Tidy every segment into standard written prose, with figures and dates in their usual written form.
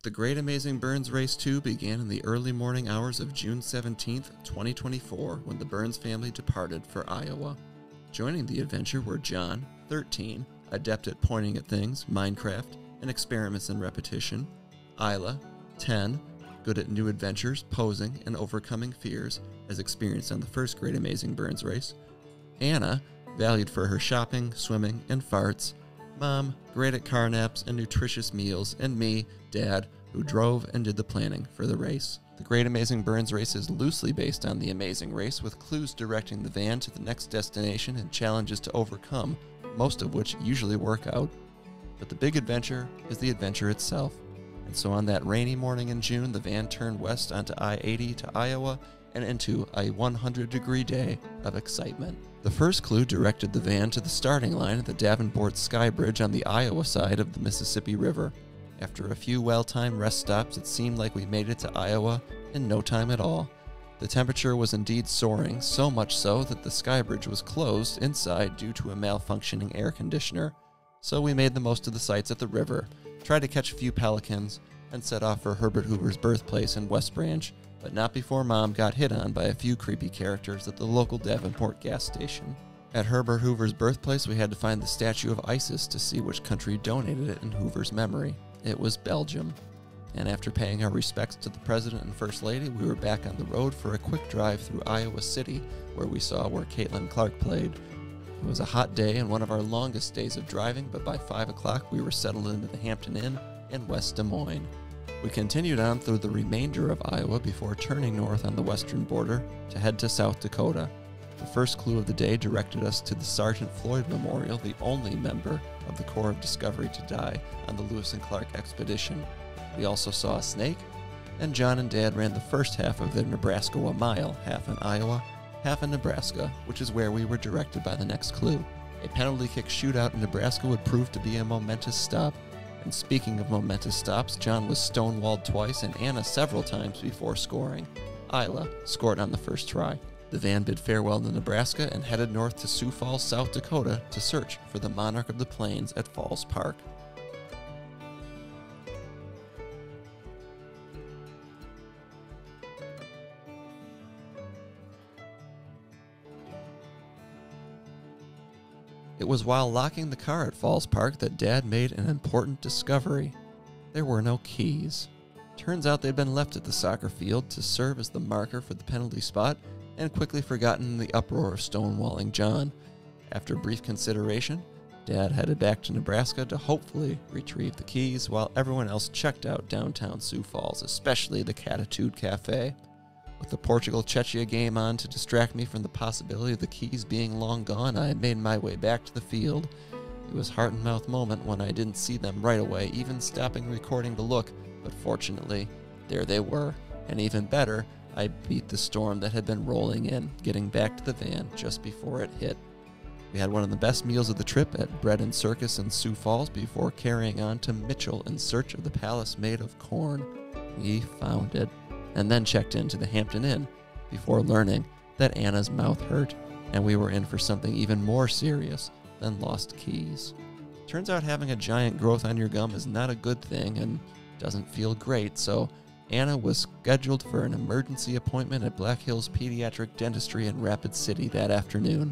The Great Amazing Burns Race 2 began in the early morning hours of June 17, 2024, when the Burns family departed for Iowa. Joining the adventure were John, 13, adept at pointing at things, Minecraft, and experiments in repetition; Isla, 10, good at new adventures, posing, and overcoming fears, as experienced on the first Great Amazing Burns Race; Anna, valued for her shopping, swimming, and farts; Mom, great at car naps and nutritious meals; and me, Dad, who drove and did the planning for the race. The Great Amazing Burns Race is loosely based on The Amazing Race, with clues directing the van to the next destination and challenges to overcome, most of which usually work out. But the big adventure is the adventure itself. And so on that rainy morning in June, the van turned west onto I-80 to Iowa and into a 100-degree day of excitement. The first clue directed the van to the starting line at the Davenport Sky Bridge on the Iowa side of the Mississippi River. After a few well-timed rest stops, it seemed like we made it to Iowa in no time at all. The temperature was indeed soaring, so much so that the sky bridge was closed inside due to a malfunctioning air conditioner. So we made the most of the sights at the river, tried to catch a few pelicans, and set off for Herbert Hoover's birthplace in West Branch, but not before Mom got hit on by a few creepy characters at the local Davenport gas station. At Herbert Hoover's birthplace, we had to find the statue of Isis to see which country donated it in Hoover's memory. It was Belgium. And after paying our respects to the President and First Lady, we were back on the road for a quick drive through Iowa City, where we saw where Caitlin Clark played. It was a hot day and one of our longest days of driving, but by 5 o'clock we were settled into the Hampton Inn in West Des Moines. We continued on through the remainder of Iowa before turning north on the western border to head to South Dakota. The first clue of the day directed us to the Sergeant Floyd Memorial, the only member of the Corps of Discovery to die on the Lewis and Clark expedition. We also saw a snake, and John and Dad ran the first half of the Nebraska mile, half in Iowa, half in Nebraska, which is where we were directed by the next clue. A penalty kick shootout in Nebraska would prove to be a momentous stop. And speaking of momentous stops, John was stonewalled twice and Anna several times before scoring. Isla scored on the first try. The van bid farewell to Nebraska and headed north to Sioux Falls, South Dakota to search for the monarch of the plains at Falls Park. It was while locking the car at Falls Park that Dad made an important discovery. There were no keys. Turns out they'd been left at the soccer field to serve as the marker for the penalty spot, and quickly forgotten in the uproar of stonewalling John. After brief consideration, Dad headed back to Nebraska to hopefully retrieve the keys, while everyone else checked out downtown Sioux Falls, especially the Catitude Cafe. With the Portugal-Czechia game on to distract me from the possibility of the keys being long gone, I made my way back to the field. It was heart-and-mouth moment when I didn't see them right away, even stopping recording to look, but fortunately, there they were. And even better, I beat the storm that had been rolling in, getting back to the van just before it hit. We had one of the best meals of the trip at Bread and Circus in Sioux Falls before carrying on to Mitchell in search of the palace made of corn. We found it, and then checked into the Hampton Inn before learning that Anna's mouth hurt, and we were in for something even more serious than lost keys. Turns out having a giant growth on your gum is not a good thing and doesn't feel great, so Anna was scheduled for an emergency appointment at Black Hills Pediatric Dentistry in Rapid City that afternoon.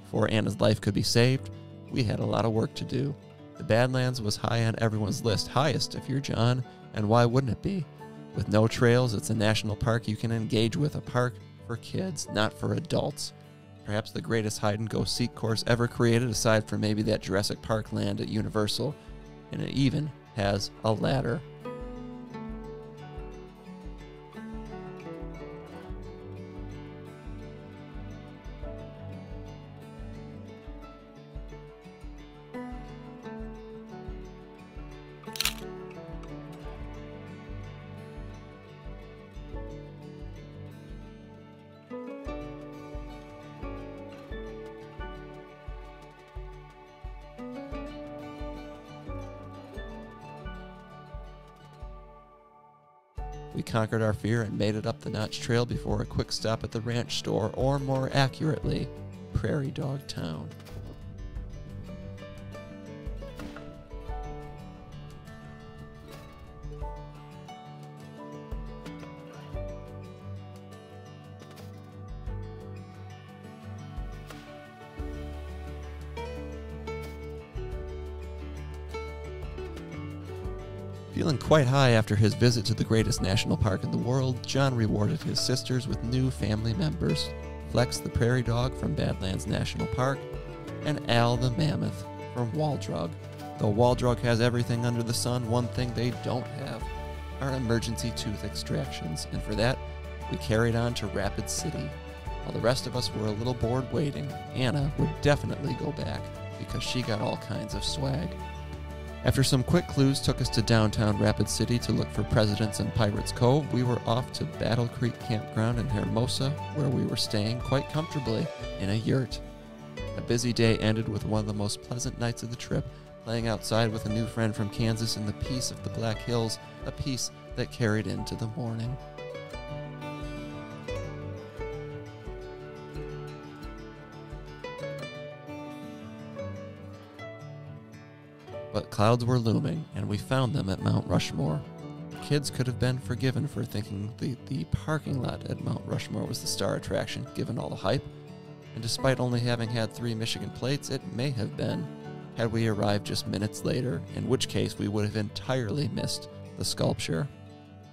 Before Anna's life could be saved, we had a lot of work to do. The Badlands was high on everyone's list, highest if you're John, and why wouldn't it be? With no trails, it's a national park you can engage with, a park for kids, not for adults. Perhaps the greatest hide-and-go-seek course ever created, aside from maybe that Jurassic Park land at Universal, and it even has a ladder. We conquered our fear and made it up the Notch Trail before a quick stop at the ranch store, or more accurately, Prairie Dog Town. Feeling quite high after his visit to the greatest national park in the world, John rewarded his sisters with new family members, Flex the prairie dog from Badlands National Park, and Al the mammoth from Waldrug. Though Waldrug has everything under the sun, one thing they don't have are emergency tooth extractions, and for that, we carried on to Rapid City. While the rest of us were a little bored waiting, Anna would definitely go back because she got all kinds of swag. After some quick clues took us to downtown Rapid City to look for Presidents and Pirates Cove, we were off to Battle Creek Campground in Hermosa, where we were staying quite comfortably in a yurt. A busy day ended with one of the most pleasant nights of the trip, playing outside with a new friend from Kansas in the peace of the Black Hills, a peace that carried into the morning. But clouds were looming, and we found them at Mount Rushmore. Kids could have been forgiven for thinking the parking lot at Mount Rushmore was the star attraction, given all the hype, and despite only having had 3 Michigan plates, it may have been, had we arrived just minutes later, in which case we would have entirely missed the sculpture.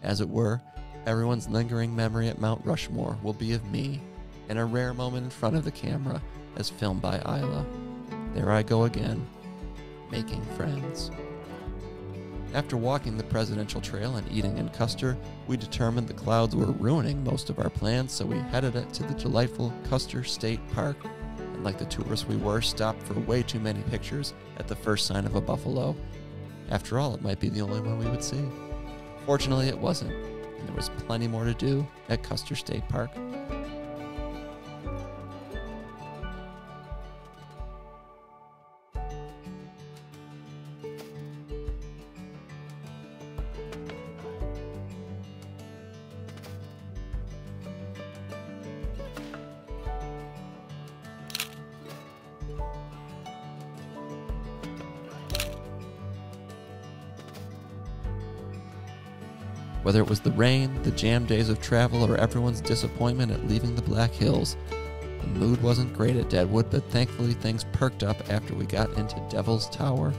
As it were, everyone's lingering memory at Mount Rushmore will be of me, in a rare moment in front of the camera, as filmed by Isla. There I go again, making friends. After walking the Presidential Trail and eating in Custer, we determined the clouds were ruining most of our plans, so we headed to the delightful Custer State Park, and like the tourists we were, stopped for way too many pictures at the first sign of a buffalo. After all, it might be the only one we would see. Fortunately, it wasn't, and there was plenty more to do at Custer State Park. Whether it was the rain, the jam days of travel, or everyone's disappointment at leaving the Black Hills, the mood wasn't great at Deadwood, but thankfully things perked up after we got into Devil's Tower.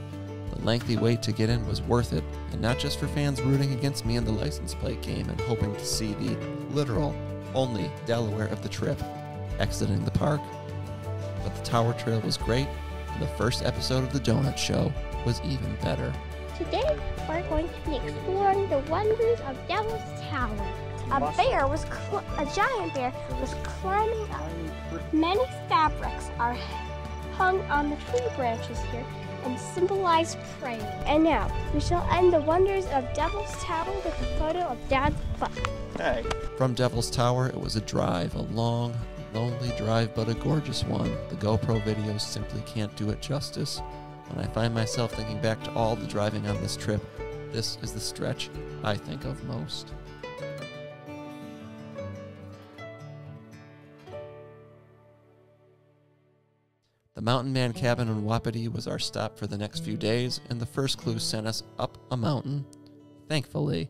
The lengthy wait to get in was worth it, and not just for fans rooting against me in the license plate game and hoping to see the literal, only Delaware of the trip, exiting the park. But the Tower Trail was great, and the first episode of the Donut Show was even better. Today, we're going to be exploring the wonders of Devil's Tower. A giant bear was climbing up. Many fabrics are hung on the tree branches here and symbolize praise. And now, we shall end the wonders of Devil's Tower with a photo of Dad's butt. Hey. From Devil's Tower, it was a drive, a long, lonely drive, but a gorgeous one. The GoPro videos simply can't do it justice. When I find myself thinking back to all the driving on this trip, this is the stretch I think of most. The Mountain Man cabin in Wapiti was our stop for the next few days, and the first clue sent us up a mountain. Thankfully,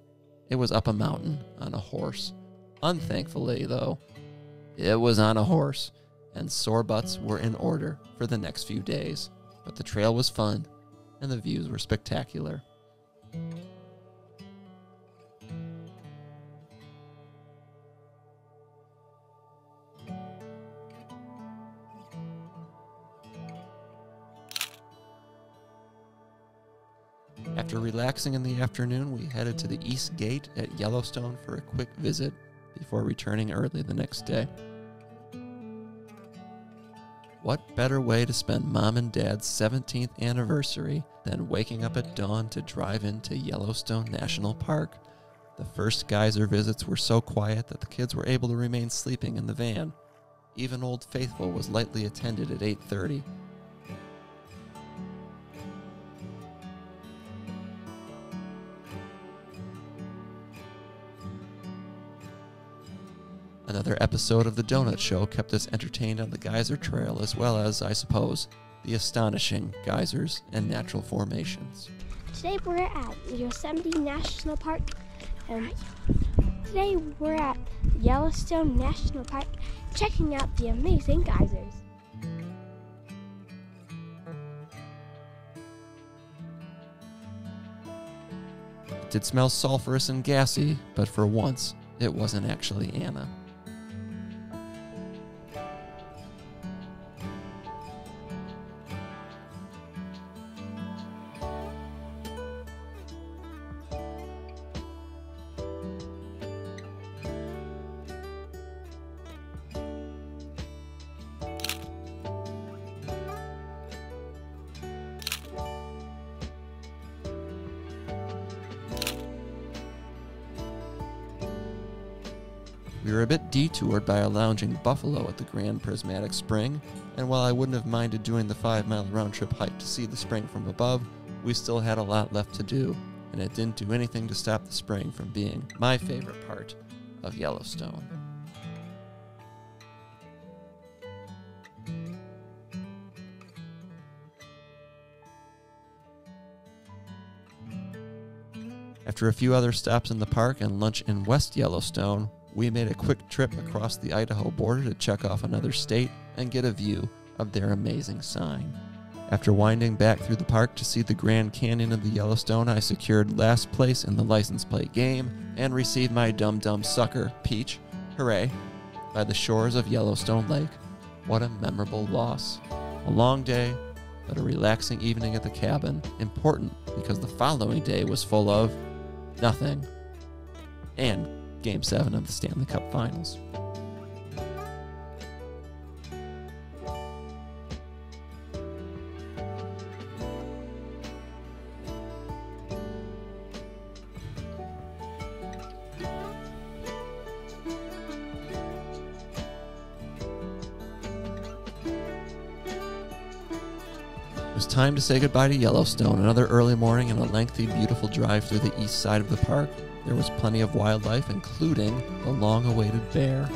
it was up a mountain on a horse. Unthankfully, though, it was on a horse, and sore butts were in order for the next few days. But the trail was fun, and the views were spectacular. After relaxing in the afternoon, we headed to the East Gate at Yellowstone for a quick visit before returning early the next day. What better way to spend Mom and Dad's 17th anniversary than waking up at dawn to drive into Yellowstone National Park? The first geyser visits were so quiet that the kids were able to remain sleeping in the van. Even Old Faithful was lightly attended at 8:30. Another episode of The Donut Show kept us entertained on the geyser trail, as well as, I suppose, the astonishing geysers and natural formations. Today we're at Yosemite National Park, and today we're at Yellowstone National Park, checking out the amazing geysers. did smell sulfurous and gassy, but for once, it wasn't actually Anna. We were a bit detoured by a lounging buffalo at the Grand Prismatic Spring, and while I wouldn't have minded doing the 5-mile round-trip hike to see the spring from above, we still had a lot left to do, and it didn't do anything to stop the spring from being my favorite part of Yellowstone. After a few other stops in the park and lunch in West Yellowstone, we made a quick trip across the Idaho border to check off another state and get a view of their amazing sign. After winding back through the park to see the Grand Canyon of the Yellowstone, I secured last place in the license plate game and received my dum-dum sucker, Peach, hooray, by the shores of Yellowstone Lake. What a memorable loss. A long day, but a relaxing evening at the cabin. Important because the following day was full of nothing and Game 7 of the Stanley Cup Finals. It was time to say goodbye to Yellowstone. Another early morning and a lengthy, beautiful drive through the east side of the park. There was plenty of wildlife, including the long-awaited bear.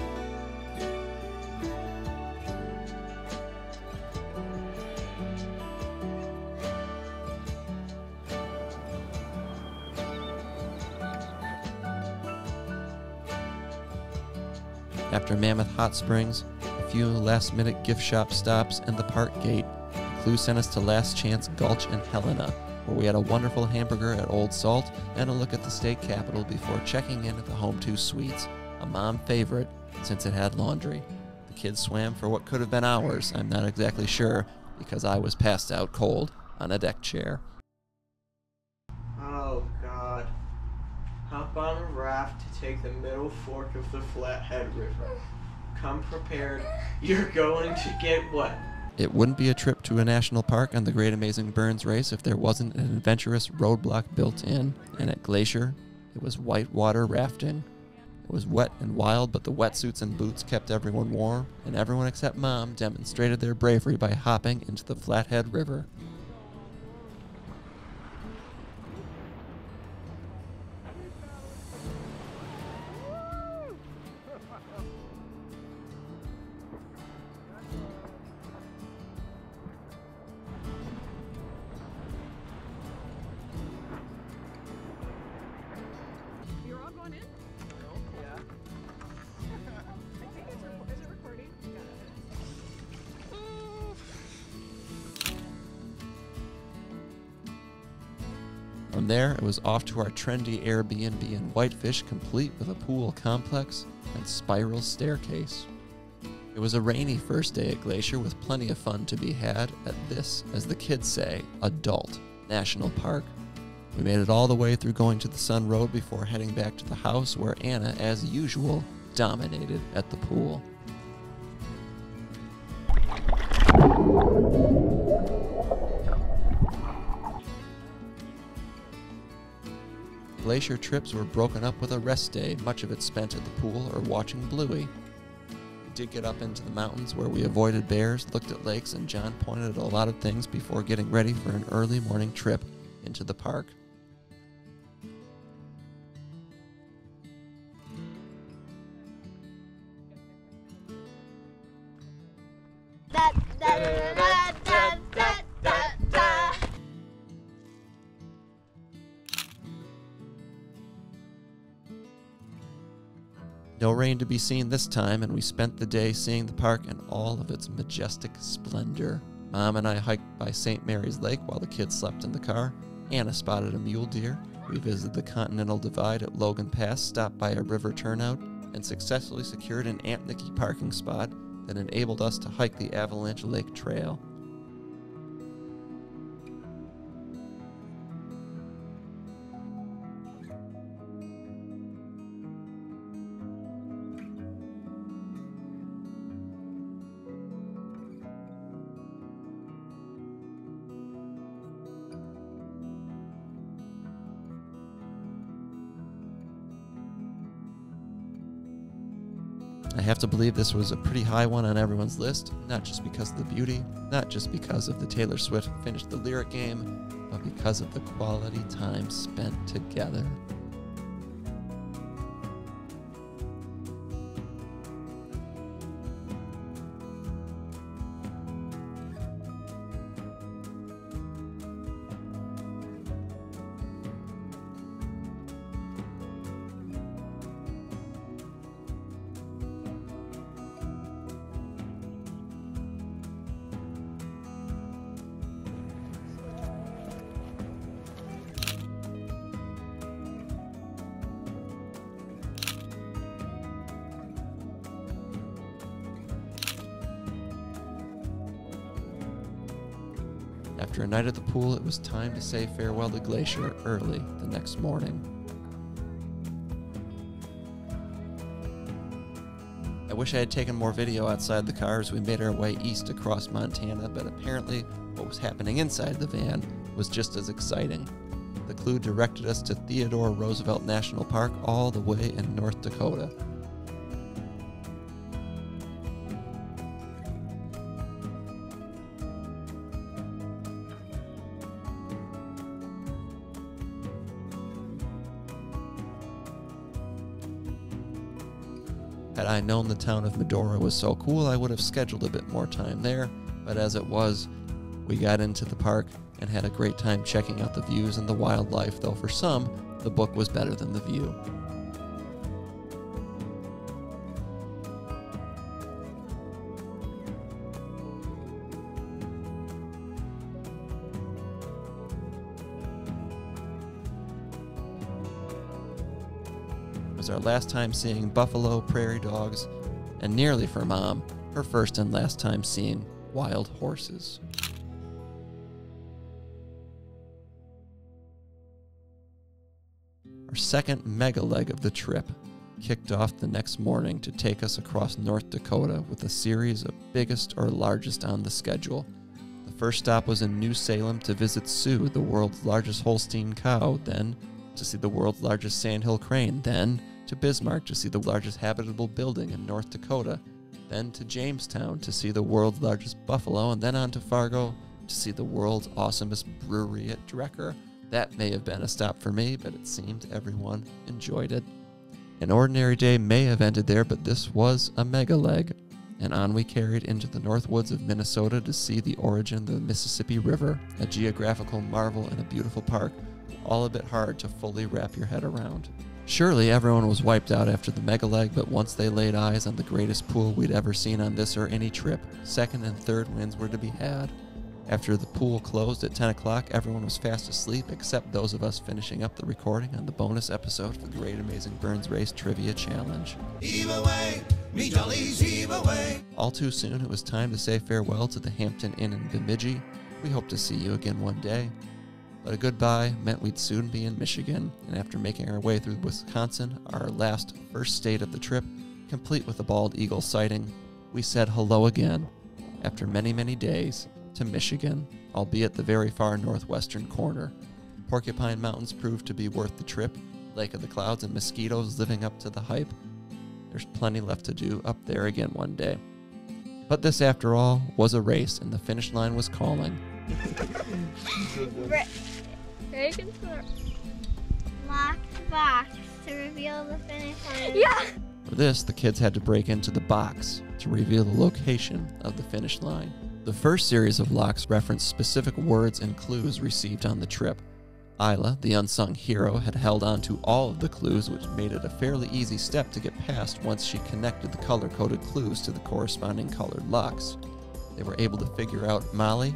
After Mammoth Hot Springs, a few last-minute gift shop stops, and the park gate, Clue sent us to Last Chance Gulch and Helena, where we had a wonderful hamburger at Old Salt and a look at the state capitol before checking in at the Home 2 Suites, a mom favorite since it had laundry. The kids swam for what could have been hours, I'm not exactly sure, because I was passed out cold on a deck chair. Oh God. Hop on a raft to take the middle fork of the Flathead River. Come prepared, you're going to get wet. It wouldn't be a trip to a national park on the Great Amazing Burns Race if there wasn't an adventurous roadblock built in, and at Glacier, it was whitewater rafting. It was wet and wild, but the wetsuits and boots kept everyone warm, and everyone except Mom demonstrated their bravery by hopping into the Flathead River. From there, it was off to our trendy Airbnb in Whitefish, complete with a pool complex and spiral staircase. It was a rainy first day at Glacier with plenty of fun to be had at this, as the kids say, adult national park. We made it all the way through going to the Sun Road before heading back to the house where Anna, as usual, dominated at the pool. Glacier trips were broken up with a rest day, much of it spent at the pool or watching Bluey. We did get up into the mountains where we avoided bears, looked at lakes, and John pointed at a lot of things before getting ready for an early morning trip into the park. No rain to be seen this time, and we spent the day seeing the park in all of its majestic splendor. Mom and I hiked by St. Mary's Lake while the kids slept in the car. Anna spotted a mule deer, We visited the Continental Divide at Logan Pass, stopped by a river turnout, and successfully secured an Aunt Nikki parking spot that enabled us to hike the Avalanche Lake Trail. I have to believe this was a pretty high one on everyone's list, not just because of the beauty, not just because of the Taylor Swift finished the lyric game, but because of the quality time spent together. After a night at the pool, it was time to say farewell to Glacier early the next morning. I wish I had taken more video outside the car as we made our way east across Montana, but apparently what was happening inside the van was just as exciting. The clue directed us to Theodore Roosevelt National Park all the way in North Dakota. Had I known the town of Medora was so cool, I would have scheduled a bit more time there, but as it was, we got into the park and had a great time checking out the views and the wildlife, though for some, the book was better than the view. It was our last time seeing buffalo, prairie dogs, and nearly for Mom, her first and last time seeing wild horses. Our second mega leg of the trip kicked off the next morning to take us across North Dakota with a series of biggest or largest on the schedule. The first stop was in New Salem to visit Sioux, the world's largest Holstein cow, then to see the world's largest sandhill crane, then to Bismarck to see the largest habitable building in North Dakota, then to Jamestown to see the world's largest buffalo, and then on to Fargo to see the world's awesomest brewery at Drecker. That may have been a stop for me, but it seemed everyone enjoyed it. An ordinary day may have ended there, but this was a mega leg, and on we carried into the north woods of Minnesota to see the origin of the Mississippi River, a geographical marvel and a beautiful park, all a bit hard to fully wrap your head around. Surely everyone was wiped out after the mega leg, but once they laid eyes on the greatest pool we'd ever seen on this or any trip, second and third wins were to be had. After the pool closed at 10 o'clock, everyone was fast asleep except those of us finishing up the recording on the bonus episode of the Great Amazing Burns Race Trivia Challenge. Heave away, me jollies, heave away. All too soon, it was time to say farewell to the Hampton Inn in Bemidji. We hope to see you again one day. But a goodbye meant we'd soon be in Michigan, and after making our way through Wisconsin, our first state of the trip, complete with a bald eagle sighting, we said hello again, after many, many days, to Michigan, albeit the very far northwestern corner. Porcupine Mountains proved to be worth the trip, Lake of the Clouds and mosquitoes living up to the hype. There's plenty left to do up there again one day. But this, after all, was a race, and the finish line was calling. Lock the box to reveal the finish line. Yeah! For this, the kids had to break into the box to reveal the location of the finish line. The first series of locks referenced specific words and clues received on the trip. Isla, the unsung hero, had held on to all of the clues, which made it a fairly easy step to get past once she connected the color-coded clues to the corresponding colored locks. They were able to figure out Molly,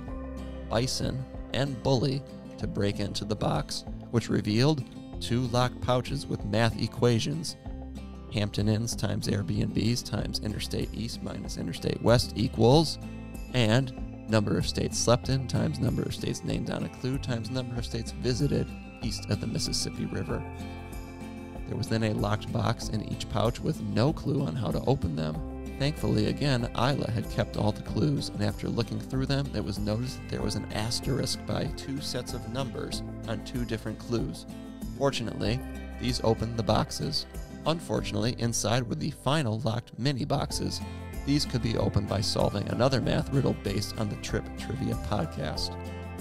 Bison, and Bully to break into the box, which revealed 2 locked pouches with math equations. Hampton Inns times Airbnbs times Interstate East minus Interstate West equals, and number of states slept in times number of states named on a clue times number of states visited east of the Mississippi River. There was then a locked box in each pouch with no clue on how to open them. Thankfully, again, Isla had kept all the clues, and after looking through them, it was noticed that there was an asterisk by 2 sets of numbers on 2 different clues. Fortunately, these opened the boxes. Unfortunately, inside were the final locked mini boxes. These could be opened by solving another math riddle based on the Trip Trivia podcast.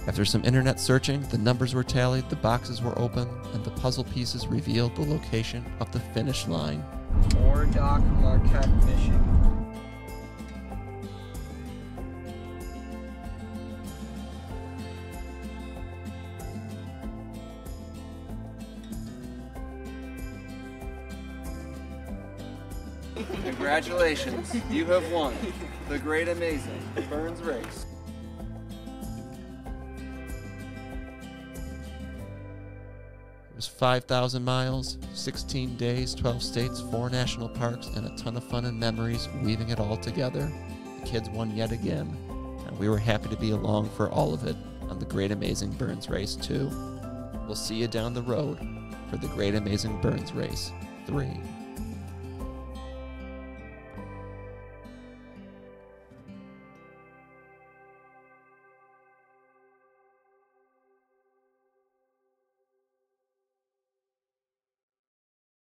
After some internet searching, the numbers were tallied, the boxes were opened, and the puzzle pieces revealed the location of the finish line. Dock, Marquette, Michigan. Congratulations, you have won the Great Amazing Burns Race. It was 5,000 miles, 16 days, 12 states, 4 national parks, and a ton of fun and memories weaving it all together. The kids won yet again, and we were happy to be along for all of it on the Great Amazing Burns Race 2. We'll see you down the road for the Great Amazing Burns Race 3.